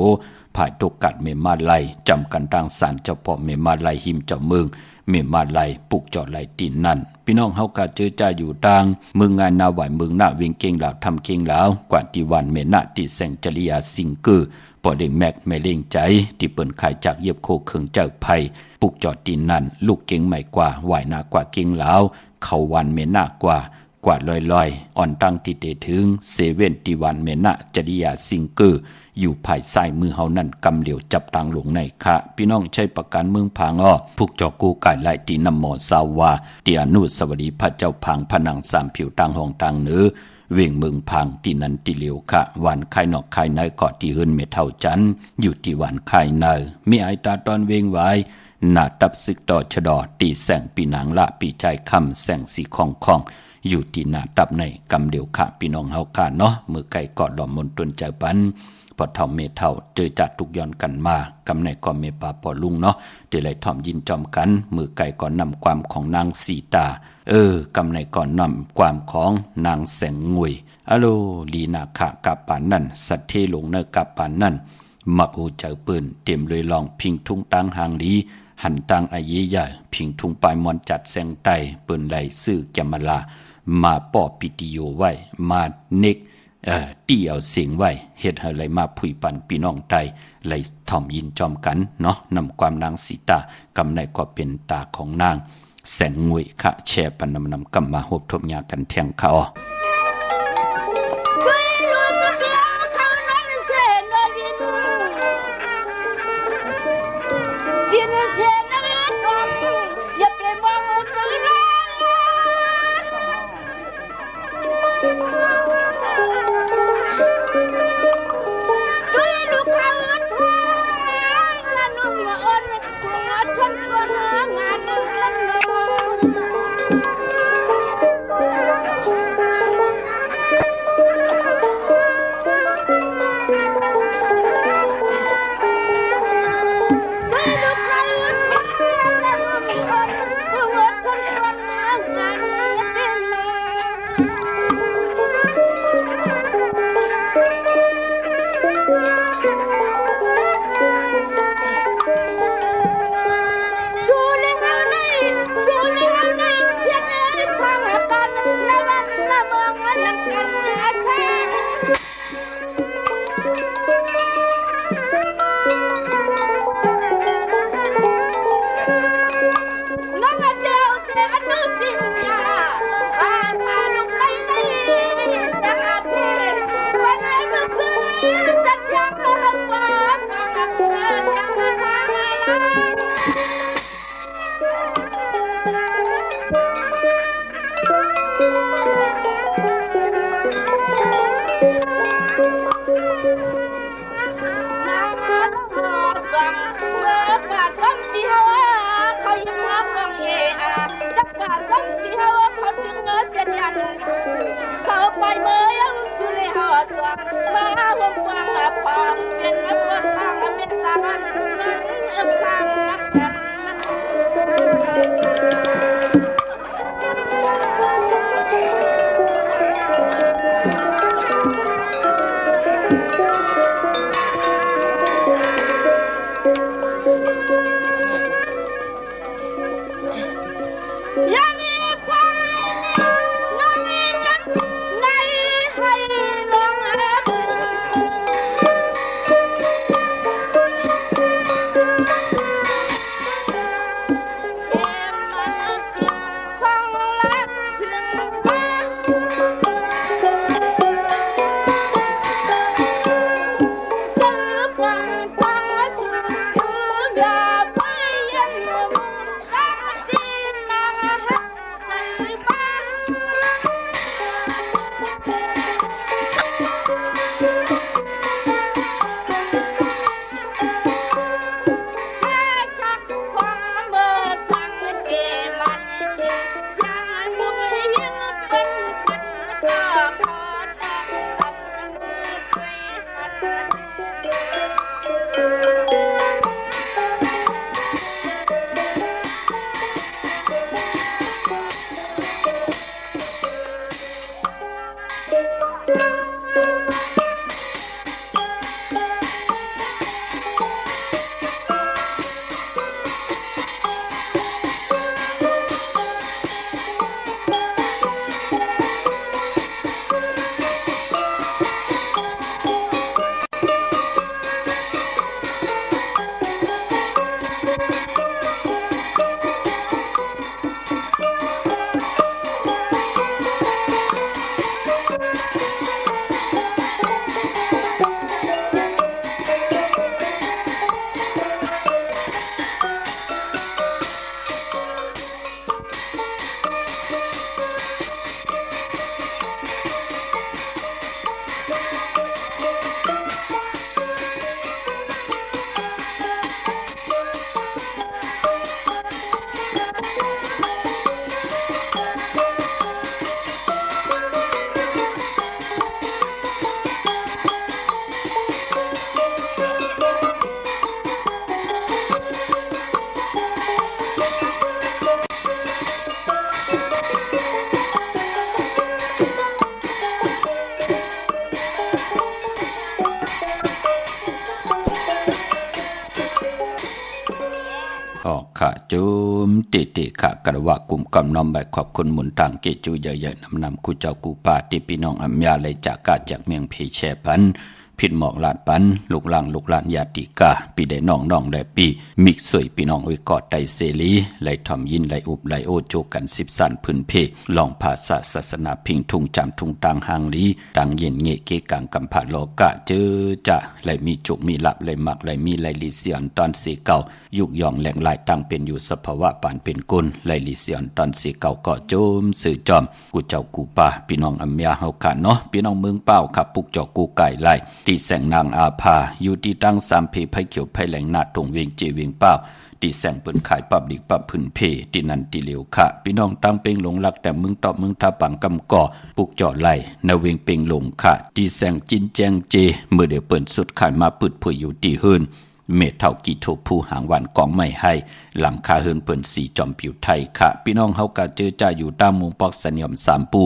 ภายตกกัดเมมาไลจำกันทางสารเจ้าพ่อเมมาไลหิมเจ้าเมืองเมมาไลปุกจอไลตีนนั่นพี่น้องเฮากะเจอจ่าอยู่ต่างเมืองงานนาไหวเมืองหน้าเวียงเก่งลาวทำเก่งลาวกว่าที่วันเมนะที่แสงจริยาสิงเกอร์ปอเด้งแม็กไม่เล่งใจที่เปิ้นขายจากเย็บโคเคิงเจ้าไผ่ปุกจอตีนนั่นลูกเก่งใหม่กว่าไหวหน้ากว่าเก่งลาวเขาวันเมนะกว่าลอยอ่อนตั้งที่เตถึงเซเว่นที่วันเมนะจริยาสิงเกอร์อยู่ภายซ้ายมือเฮานั่นกำเหลียวจับตังหลงในค่ะพี่น้องใช้ประกันเมืองพางพุกจอกูไก่ไล่ตีน้ำหมอสาวาตีอนุสวรีพระเจ้าพังผนังสามผิวตังห้องตังเหนือเวียงเมืองพังที่นันติเหลียวค่ะวันไข่นอกไข่ในเกาะที่เฮิรนเมเท่าจันอยู่ที่วันไข่ในมีไอตาตอนเวียงไว้หน้าตับซึกต่อชะดอตีแสงปีหนังละปีใจคำแสงสีคองอยู่ที่หน้าตับในกำเหลียวค่ะพี่น้องเฮาค่ะเนาะมือไก่กอดหล่อมนตนใจปันพอเท่าเมเท่าเจอจัดทุกย้อนกันมากำในก่อเมปาปอลุงเนาะเดี๋ยวเลยถ่อมยินจอมกันมือไก่ก่อนนำความของนางสีตากำในก่อนนำความของนางแสงงวยอะโลลีนาคะกับปานนั่นสัตเทหลงเนกับปานนั่นมักหูเจอปืนเต็มเลยลองพิงทุ่งตังหางลีหันตังอาเยใหญ่พิงทุ่งปลายมอนจัดแสงไตปืนไหลซื้อแกมลามาป้อปิติโยไว้มาเนกตีเอาเสียงไว้เฮ็ดให้ไหลมาผุยปันพี่น้องไตไหลถ่อมยินจอมกันเนาะนำความนางสีตากำในก็เป็นตาของนางแสงงวยคะแช่ปันนำกำมาหบทบยากันแทงเขา เขาไปเมื่อยังสุริหอดตัวมาห่วงฟังพองเป็นนักเลือกสร้างเป็นสร้างนั้นฟังนักกันค่ะจุมติค่ะกระว่ากุ่มกำน้อมใบขอบคุณหมุนต่างเกจูใหญ่ๆนำคู่เจ้ากูป่าที่พี่น้องอัมยาเลยจากกาจากเมียงเพแชปันผิดหมอกลาดปันลูกหลานญาติกาปีได้น้องได้ปีมิกสวยพี่น้องไว้กอดไตเสลีไหลทอมยินไหลอุบไหลโอโจกัน10สันพื้นเพลองภาษาศาสนาพิงทุ่งจำทุ่งต่างหางลีต่างเย็นเงเกกังกำผาโลกะเจอจะไหลมีจุกมีหลับไหลมักไหลมีไหลลิเสียนตอนสีเก่ายุกย่องแหล่งลายตั้งเป็นอยู่สภาวะปานเป็นกุลไหลลิเสียนตอนสีเก่าก็โจมสื่อจอมกูเจ้ากูป่าพี่น้องอัมยาเฮาค่ะเนาะพี่น้องเมืองเป้าขับปุกจอกกูไก่ไล่ตีแสงนางอาภาอยู่ที่ตั้ง3 เพไผเขียวไผแหลงนาดตรงเวียงเจเวียงเป้า ตีแสงเปิ้นขายปับดิกปับพื้นเพตีนันตีเหลียวค่ะพี่น้องตั้งเป็งหลงรักแต่มึงตอบมึงทาปังกำก่อปุกจ่อไหลนาเวงเป็งหลงค่ะตีแสงจินแจงเจเมื่อเดี๋ยวเปิ้นสุดขายมาปึดผุยอยู่ตีเฮินเมเท่ากี่โทผู้หางวันกองไม่ให้หลังคาเฮินเปิ้นสีจอมผิวไทยค่ะพี่น้องเฮากะเจอจ่าอยู่ตามมุงปอกสัญญอม3ปู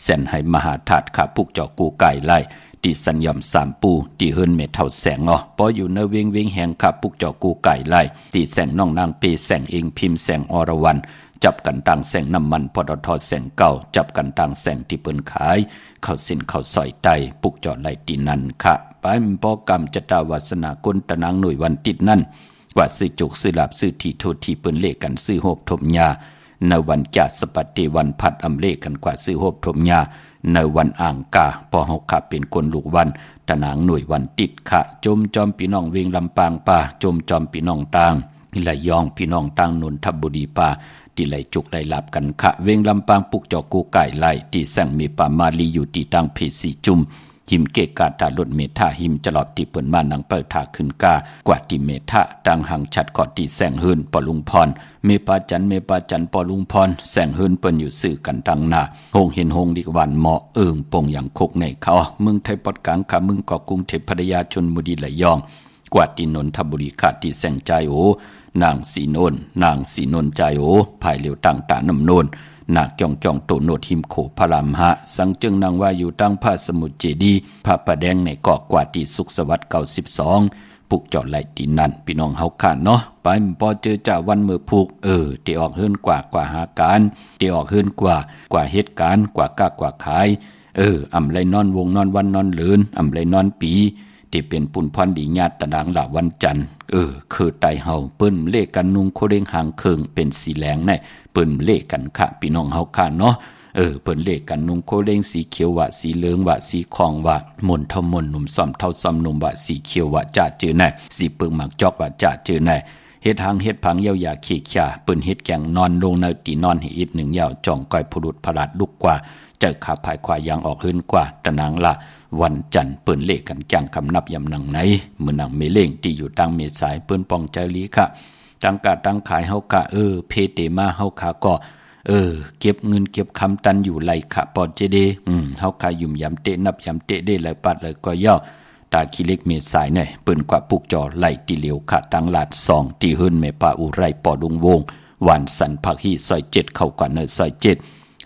แสนให้มหาธาตุค่ะปุกจ่อกูไก่ไล่ตีสัญญอม3ปูตีเฮินเมเท่าแสงปออยู่ในเวงเวงแห่งค่ะปุกจ่อกูไก่ไล่ตีแสงน้องนางเปแสงเองพิมพ์แสงอรวรรณจับกันต่างแสงน้ำมันปตทแสงเก่าจับกันต่างแสงที่เปิ้นขายเข้าสินเข้าซอยไตปุกจ่อไหลตีนันค่ะไปมปอกรรมจตาวาสนากุลตะนางหน่วยวันติดนั่นกว่าซื้อจุกซื้อลาบซื้อที่โทษที่เปิ้นเลกันซื้อโหบทมยาในวันจัดสปัตติวันพัดอำเลกันกว่าซื้อโหบทมยาในวันอ่างกาพอเฮาขับเป็นคนลูกวันตะนางหน่วยวันติดค่ะจมจอมพี่น้องเวียงลำปางป่าจมจอมพี่น้องต่างระยองพี่น้องต่างนนทบุรีป่าที่ไหลจุกไหลหลับกันค่ะเวียงลำปางปุกจอกูไก่ไหลที่แสงมีป่ามาลีอยู่ที่ต่างเพสีจุมหิมเกกาตาลดเมธาหิมจลอดที่เปิ้นมานังเปิดทาขึ้นกากว่าที่เมธาดังหังชัดกอดที่แสงเฮินปอลุงพรเมปาจันปอลุงพรแสงเฮินเปิ้นอยู่สื่อกันดังหน้าหงเห็นหงดิกวันเหมาะปงอย่างคกในเขามึงไทยปอดกลางค่ะมึงก่อกรุงเทพพัทยาชลบุรีระยองกว่าที่นนทบุรีขาดที่แสงใจโอนางสีนนใจโอภายเหลียวต่างตาน้ำโนนนาคจ่องโตโนดหิมโขพระรามหะสังจึงนางว่าอยู่ตั้งพระสมุทรเจดีพระประแดงในเกาะกว่าที่สุขสวัสดิ์92ปุกจอดไหลตีนั่นพี่น้องเฮาข้านเนาะไปพอเจอจ่าวันมือผูกที่ออกเฮิรนกว่าหาการที่ออกเฮิรนกว่าเหตุการณ์กว่ากากว่าขายอำไรนอนวงนอนวันนอนเลือนอำไรนอนปีที่เป็นปุ่นพรดีญาติตะนางหละวันจันทร์คือไตเฮาเปิ้นเลขกันนุงโคเด้งหางเคิงเป็นสีแหลงแน่เปิ้นเลขกันค่ะพี่น้องเฮาค่ะเนาะเปิ้นเลขกันนุงโคเด้งสีเขียวว่าสีเหลืองว่าสีคองว่ามนเท่ามนหนุ่มซ่อมเท่าซ่อมหนุ่มว่าสีเขียวว่าจ่าเจอแน่สีเปิงหมักจอกว่าจ่าเจอแน่เฮ็ดหางเฮ็ดผังยาวยาขี้ข่าเปิ้นเฮ็ดแกงนอนลงในตีนอนให้อีก1ยาวจ่องก้อยผุดพลาดลุกกว่าเจอขาภายควายยางออกหื้นกว่าตะนางละวันจันทร์เปิ้นเลขกันจังคำนับยำนังไหนมื้อนังเมเล่งที่อยู่ตั้งเมสายเปิ้นปองใจลีค่ะตั้งกะตั้งขายเฮากะเพเตมาเฮาขาก็เก็บเงินเก็บคำตันอยู่ไหลค่ะปอเจเดเฮาขายุ่มยำเตะนับยำเตะได้ไหลปัดเลยก็ย่อตาขี้เล็กเมสายเนี่ยเปิ้นกว่าปุกจอไหลตีเหลียวค่ะตั้งลาด2ที่หื้นแม่ป่าอุไรปอดุงวงวันสันผักฮีซอย7เข้ากว่าเนซอย7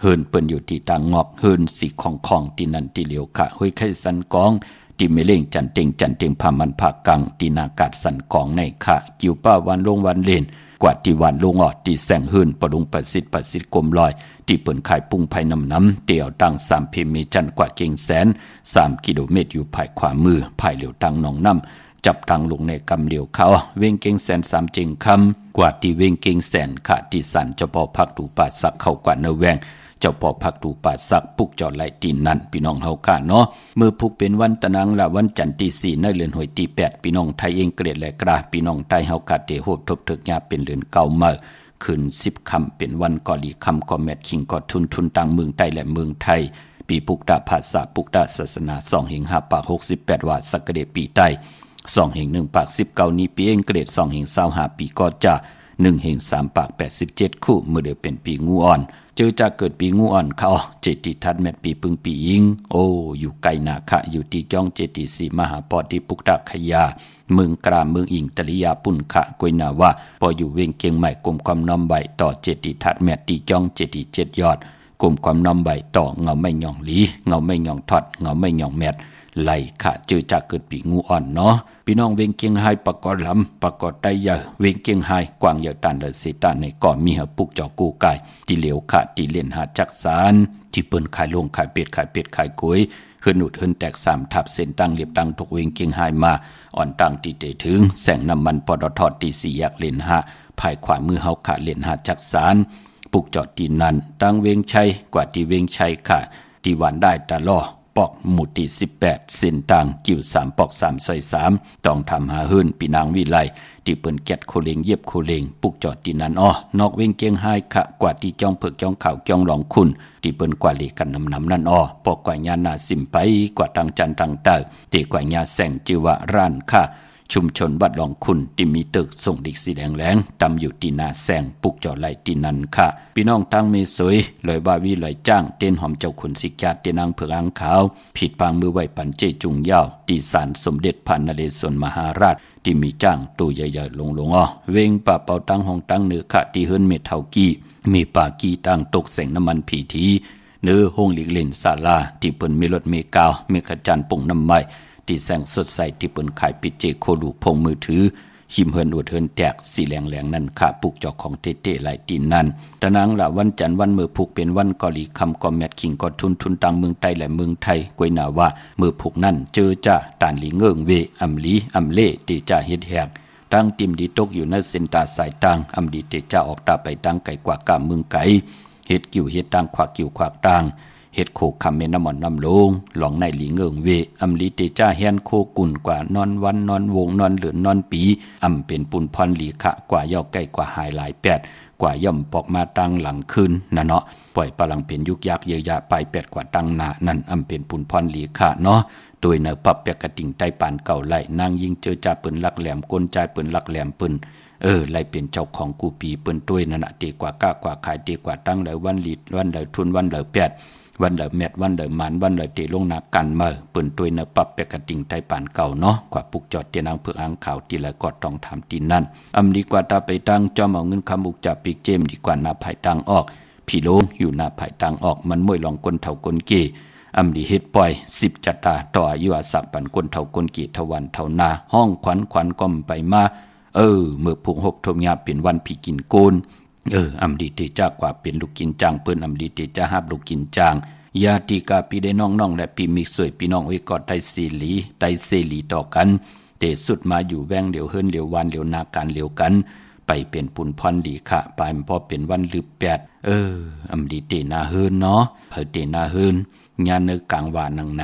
เฮินเปิ้นอยู่ที่ต่างงอกเฮินสีของที่นั่นที่เหลียวค่ะห้วยไข่สันกองที่เมเล่งจันเต็งพามันภาคกังที่นากาศสันกองในค่ะกิวป้าวันลงวันเลนกว่าที่วันลงออดที่แสงเฮินปะลุงประสิทธิ์กลมลอยที่เปิ้นขายปุ้งไผ่น้ำเตี่ยวตั้ง3เพเมจันกว่าเก่งแสน3กิโลเมตรอยู่ภายขวามือภายเหลียวตั้งหนองน้ำจับตังลงในกำเหลียวเขาเวงเก่งแสน3เจงคำกว่าที่เวงเก่งแสนค่ะที่สันเจ้าพ่อพักตูป่าสักเข้ากว่าเนแวงเจ้าพ่อพักตูป่าสักปุกจอดไหลตีนนั่นพี่น้องเฮาค่ะเนาะมือพุกเป็นวันตะนางละวันจันทร์ที่4ในเดือนหวยที่8พี่น้องไทยเองเกรดและกราพี่น้องไทยเฮาค่ะเตโหดทบถึกยาเป็นเดือนเก่ามาขึ้น10ค่ำเป็นวันกอลีค่ำก็แมทคิงก็ทุนต่างเมืองใต้และเมืองไทยปีปุกดาภาษาปุกดาศาสนา2แห่ง5ปาก68ว่าสักเดปีใต้2แห่ง1ปาก19นี้ปีเองเกรด2แห่ง25ปีก็จะ1แห่ง3ปาก87คู่เมื่อเดือนเป็นปีงูอ่อนเจอจะเกิดปีงูอ่อนเขาเจติทัดแมทปีปึงปียิงอยู่ไกลนาคะอยู่ที่จ้องเจติสีมหาปอดีปุกดาขยาเมืองกราเมืองอิงตริยาปุ่นขะกวยนาวะพออยู่เวียงเกียงใหม่กลมความน้อมใบต่อเจติทัดแมทตีจ้องเจติ7ยอดกลมความน้อมใบต่อเงาไม่หย่องหลีเงาไม่หย่องทอดเงาไม่หย่องแมทไหลขะเจอจะเกิดปีงูอ่อนเนาะพี่น้องเวียงเกียงไฮปะกอลำปะกอไตเยอเวียงเกียงไฮกวางเยอตันเดเสตาในก่อมีหปุกจอกูไก่ที่เหลียวขะที่เล่นหาจักสารที่เปิ้นขายลงขายเป็ดขายกล้วยเฮินอุดเฮินแตก3ทับเส้นตั้งเรียบตั้งทุกเวียงเกียงไฮมาอ่อนตั้งที่เตถึงแสงน้ำมันปตทที่4แยกเลนหาภายขวามือเฮาขะเล่นหาจักสารปุกจอที่นั่นตั้งเวียงชัยกว่าที่เวียงชัยค่ะที่วันได้ตะล่อปอกหมู่ที่18เส้นต่างกิ่ว3ปอก3ซอย3ต้องทำหาหื้นปีนางวิไลที่เปิ้นแกดโคเลงเย็บโคเลงปุกจอดที่นั้นนอกเว้งเกียงไฮขะกว่าที่จ้องเผือกจ้องขาวจ้องหลองคุณที่เปิ้นกว่าเลกันนำนั่นปอกกว่าญาณาสิมไปกว่าตังจันตังเตอที่กว่าญาแสงจิวะร้านค่ะช ชุมชนวัดหลองคุณที่มีตึกส่งเด็กสีแดงแหลงตำอยู่ตีนาแสงปุกจอไหลตีนันค่ะพี่น้องตั้งเมสวยลอยบาวีลอยจ้างเต้นหอมเจ้าขุนสิกาเตนางเผือกอ่างขาวผิดปางมือไหวปันเจจุงยาวตีสารสมเด็จพระนเรศวรมหาราชที่มีจ้างตัวใหญ่ๆลงอ้อเวงป่าเป่าตั้งห้องตั้งเนื้อค่ะที่เฮิรนเม็ดเท่ากี้มีป่ากี้ตั้งตกแสงน้ำมันผีทีเนื้อห้องหลีกเล่นศาลาที่เปิ้นมีรถเมกาวมีขจันปุ่งน้ำไม้ที่แสงสดใสที่เปิ้นขายปิเจโคลูพงมือถือหิมเฮินอวดเฮินแตกสีแหลงๆนั่นค่ะปุกจอกของเต้ๆหลายตีนนั่นตะนังละวันจันทร์วันมือผูกเป็นวันกอลีคำกอแมทคิงกอทุนตังเมืองไต้และเมืองไทยกวยนาว่ามือผูกนั่นเจอจ้าตานหลีเงิงเวอำลีอำเล่ตีจ้าเฮ็ดแหกตั้งติมดีตกอยู่ในเส้นตาสายตังอำดีเตจ้าออกตาไปตั้งไก่กว่ากะเมืองไก่เฮ็ดกิ่วเฮ็ดตังขวากกิ่วขวากตังเฮ็ดโคคำเมน้ำมันน้ำลงหลองในหลีเงิงเวอำลีเตจ้าแฮนโคกุ่นกว่านอนวันนอนวงนอนเหลือนนอนปีอำเป็นปุนพรหลีขะกว่าย่อใกล้กว่าหายหลายแปดกว่าย่อมปอกมาตั้งหลังคืนนะเนาะปล่อยปลังเป็นยุกยักเยยะไปแปดกว่าตั้งหนานั่นอำเป็นปุนพรหลีขะเนาะโดยเนอปับเปียกกระติ่งใต้ปานเก่าไหลนางยิงเจอจ่าปืนลักแหลมก้นใจปืนลักแหลมปืนไล่เป็นเจ้าของกูปีปืนต้วยนั่นน่ะตีกว่าก้ากว่าขายตีกว่าตั้งเลยวันลีวันเลยทุนวันเลยแปดวันเลยเม็ดวันเลยมันวันเลยตีลงหนักกันมาปืนต้วยเนอปับเปียกกระติ่งใต้ปานเก่าเนาะกว่าปุกจอดเตียนางเผือกอ่างขาวตีละกอดต้องทำตีนั่นดีกว่าตาไปตั้งจอมเอาเงินคำบุกจับปีกเจมดีกว่าหน้าภายตังออกพี่โลงอยู่หน้าภายตังออกมันมวยลองก้นเท่าก้นเกดีเฮ็ดปล่อย10จัตตาต่ออายุอาศักปันก้นเท่าก้นกีทวันเท่านาห้องขวัญก้มไปมาเมื่อผูกหบทมยาเป็นวันผีกินโกนดีเตจ้ากว่าเป็นลูกกินจางเปิ้นดีเตจ้าฮับลูกกินจางญาติกาปีได้น้องๆและปีมิกสวยพี่น้องไว้กอดไตเสลีต่อกันเตสุดมาอยู่แวงเดียวเฮิรนเดียววันเดียวนาการเดียวกันไปเป็นปุนพรดีค่ะไปพอเป็นวันลืบแปดดีเตนาเฮิรนเนาะเตนาเฮิรนญาเนกลางว่านังไหน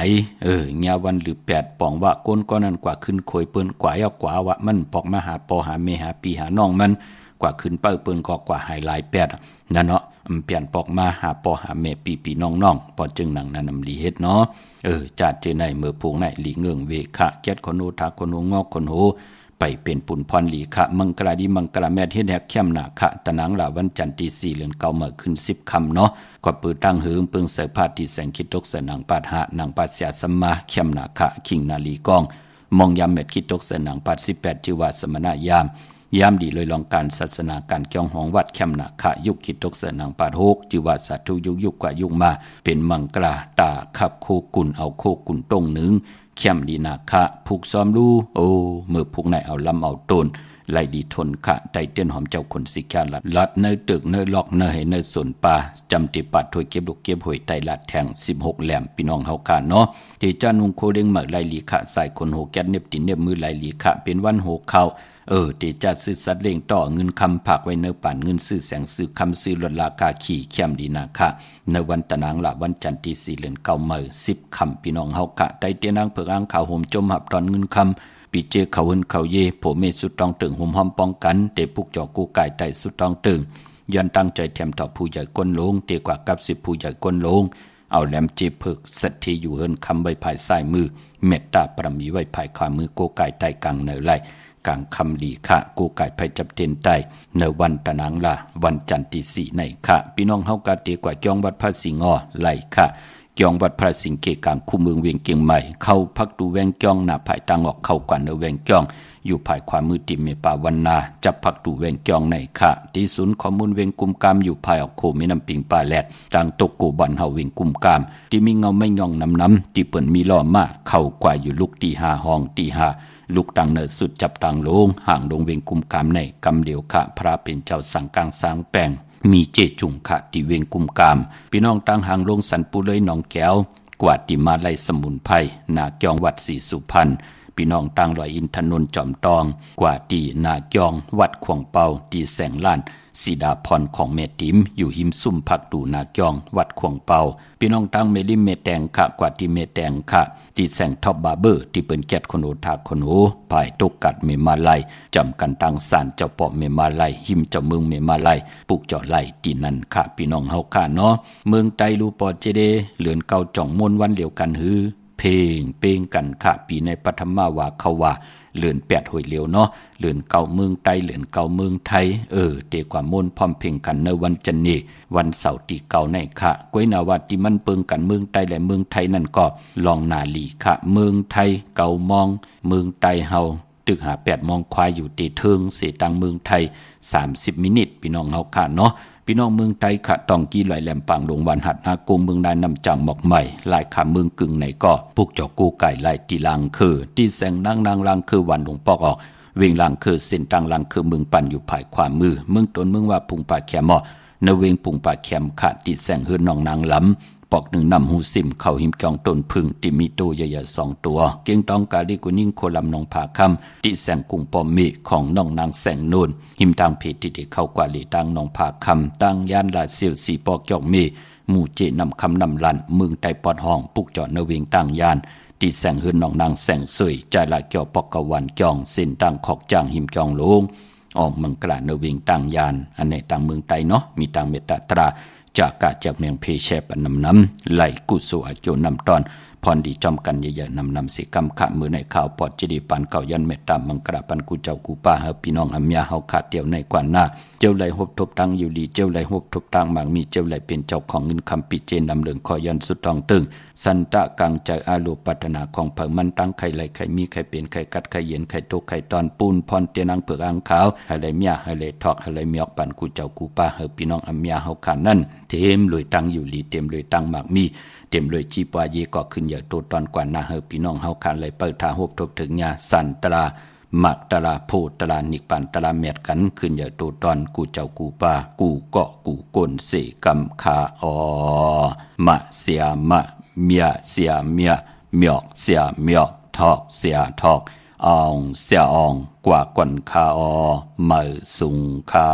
ญาวันหรือ8ปองว่าก้นก็นั่นกว่าขึ้นโคยเปิ้นกว่ายากว่าว่ามันปอกมาหาปอหาเมหาปีหาน้องมันกว่าขึ้นเปิ้นก็กว่าหายหลาย8นั่นเนาะเปลี่ยนปอกมาหาปอหาเมปีน้องๆปอจึงหนังนั้นลีเฮ็ดเนาะจัดเจอในเมื่อพวงในหลีเงิงเวคะแก๊ดคนโนทาคนโนงอกคนโหไปเป็นปุนพรหลีคะมังกราดีมังกราแม่เฮ็ดแฮกเข้มหนาคะตะนังละวันจันทร์ที่4เดือน9เมื่อขึ้น10ค่ำเนาะก็ปือตั้งหืงปึงเสพาติแสงคิดตกเสนังปาดหะนางปาดเสียสมมาเข้มหนาคะคิงนาลีกองมองยามเม็ดคิดตกเสนังปาด18จิวาสมณยามดีเลยลองการศาสนาการเกี่ยวหองวัดเข้มหนาคะยุคคิดตกเสนังปาด6จิวาสาธุยุคกว่ายุคมาเป็นมังกราตาขับโคกุ่นเอาโคกุ่นตรงหนึ่งเข้มดีนาคะผูกซ้อมรู้เมื่อผูกไหนเอาลำเอาต้นไล่ดีทนขะไตเต้นหอมเจ้าคนสิกาลัดเนยตึกเนยล็อกเนยเนยสวนป่าจำติปัดถวยเก็บลูกเก็บหวยไตลัดแทง16แหลมพี่น้องเฮาค่ะเนาะที่จ้านุงโคเด้งหมักไล่ลีขะใส่คนโหแก๊สเน็บตินเน็บมือไล่ลีขะเป็นวันโหเข้าที่จะซื้อสัตว์เลี้ยงต่อเงินคำผักไว้เนื้อป่านเงินซื้อแสงซื้อคำซื้อลดราคาขี่เข้มดีนาค่ะในวันตะนางละวันจันทร์ที่4เดือน9เมื่อ10ค่ำพี่น้องเฮาค่ะไตเตียนางเผือกอ่างขาวห่มจมหับตอนเงินคำปีเจเขาเฮินเขาเยโผเมสุดตองตึงห่มหอมป้องกันเตปุกจอกูกายไตสุดตองตึงยันตั้งใจแถมต่อผู้ใหญ่ก้นลงเตกว่ากับ10ผู้ใหญ่ก้นลงเอาแหลมเจเพิกสัตทีอยู่เฮินคำใบภายซ้ายมือเมตตาประมีไว้ภายขวามือโกกายไตกลางเนยไหลกลางคำลีค่ะกูไก่ไผจับเต็นใต้ในวันตะนางละวันจันทร์ที่4ในค่ะพี่น้องเฮากะเตกว่าจองวัดพระสิงห์ไหลค่ะจองวัดพระสิงห์เกกลางคู่เมืองเวียงเกียงใหม่เข้าพักดูแวงจ้องหน้าภายตังออกเข้ากว่าในแวงจ้องอยู่ภายขวามือติมเมปาวันนาจับพักดูแวงจ้องในค่ะที่ศูนย์ข้อมูลเวียงกุมกามอยู่ภายออกโคมีน้ำปิงปลาแลดต่างตกกูบ่อนเฮาเวียงกุมกามที่มีเงาไม่ย่องน้ำที่เปิ้นมีล้อมาเข้ากว่าอยู่ลูกตี5ห้องตี5ลูกตังเนิดสุดจับตังลงห่างลงเวงกุมกามในกำเดียวค่ะพระเป็นเจ้าสังกังสางแป้งมีเจจุงค่ะที่เวงกุมกามพี่น้องตังห่างลงสันปุเลยหนองแก้วกว่าติมาไลสมุนไพรนาเกียงวัดศรีสุพรรณพี่น้องตังลอยอินทนนท์จอมตองกว่าตีนาเกียงวัดขวงเปาตีแสงล้านสีดาพรของเมติมอยู่หิมซุ่มพักดูนาเกียงวัดขวงเปาพี่น้องตังเมลิมเมแตงค่ะกว่าที่เมแตงค่ะที่แสงท็อปบาร์เบอร์ที่เป็นแก๊ดคนโอทาคนโอภายตกกัดเมมาไลจำกันตังสารเจ้าปอเมมาไลหิมเจ้าเมืองเมมาไลปุกเจาะไลที่นั่นค่ะพี่น้องเฮาค่ะเนาะเมืองไตลูปอเจเดเหลือนเก่าจ่องมนวันเดียวกันหือเพลงกันค่ะปีในปฐมวาเขาว่า เลือน8หวยเหลียวเนาะเลือนเก่าเมืองไต้เลือนเก่าเมืองไทยเตความมนพร้อมเพียงกันในวันจันทร์นี้วันเสาร์ที่เก่าในค่ะก้วยนาว่าที่มันเปิงกันเมืองไต้และเมืองไทยนั่นก็ลองนาลีค่ะเมืองไทยเก่ามองเมืองไต้เฮาตึกหา8มองควายอยู่ตีเทิงเสตังเมืองไทย30มินิพี่น้องเฮาค่ะเนาะพี่น้องเมืองไทยค่ะตองกี้ลอยแหลมปางหลวงวันหัดนากุมเมืองนายนำจังหมอกใหม่ลายขาเมืองกึ่งไหนก็พวกเจ้ากูไก่ลายตีลังคือที่แสงนางลังคือวันหลวงปอกออกเวงลังคือเส้นตังลังคือเมืองปั่นอยู่ภายขวามือเมืองตนเมืองว่าพุงป่าแคมในเวงพุงป่าแคมขาดที่แสงเฮือนน้องนางลำปอกหนึ่งนำหูซิมเข้าหิมกองต้นพึ่งที่มีตัวใหญ่ๆ2ตัวเก่งตองกาลิกุนิ่งโคลำนองผาคำที่แสงกุ้งปอมมีของน้องนางแสงนูนหิมทางเพจที่ได้เข้ากว่าลีตังน้องผาคำตั้งย่านลาเซียวสีปอกยอกมีหมู่เจนำคำนำลันเมืองไตปอดห้องปุกเจาะนเวงตั้งย่านที่แสงเฮือนน้องนางแสงสวยใจละเกี่ยวปอกกะวันจองเส้นตั้งขอกจางหิมจองลงออกเมืองกลาดนเวงตั้งย่านอันในต่างเมืองไตเนาะมีต่างเมตตาตราจากกาจากเมืองเพเชปน้ำไหลกุศลโจนำตอนพรดีจอมกันใหญ่ๆนำสิกรรมขะมือในข่าวปอดจดีปันเก่ายันเมตตามังกราปันกูเจ้ากูป้าเฮาพี่น้องอัมยาเฮาขาดเดียวในกว่าหน้าเจ้าไหลหบทบตังอยู่ดีเจ้าไหลหบทบตังบางมีเจ้าไหลเป็นเจ้าของเงินคำปิเจนนำเลืองคอยันสุดตองตึงสันตะกังใจอาลูปัตนาของเผิงมันตั้งไข่ไหลไข่มีไข่เป็นไข่กัดไข่เย็นไข่โตไข่ตอนปูนพรเตียนังเปลือกอ่างขาวให้ไหลเมียให้ไหลทอกให้ไหลเมียกปันกูเจ้ากูป้าเฮาพี่น้องอัมยาเฮาขาดนั่นเทมลอยตังอยู่ดีเต็มลอยตังหมากมีเต็มเลยจีปวาเยก็ขึ้นอย่าตัวตอนกว่านาเฮพี่น้องเฮาคานเลยเปิดทาหบทบถึงญาสันตราหมักตราโพตรานิปันตราเมียดกันขึ้นอย่าตัวตอนกูเจ้ากูป้ากูเกาะกูกลเสกำคามะเสียมะเมียเสียเมียเมียกเสียเมียกทอกเสียทอกอองเสียอองกว่ากวนคามือสุงคา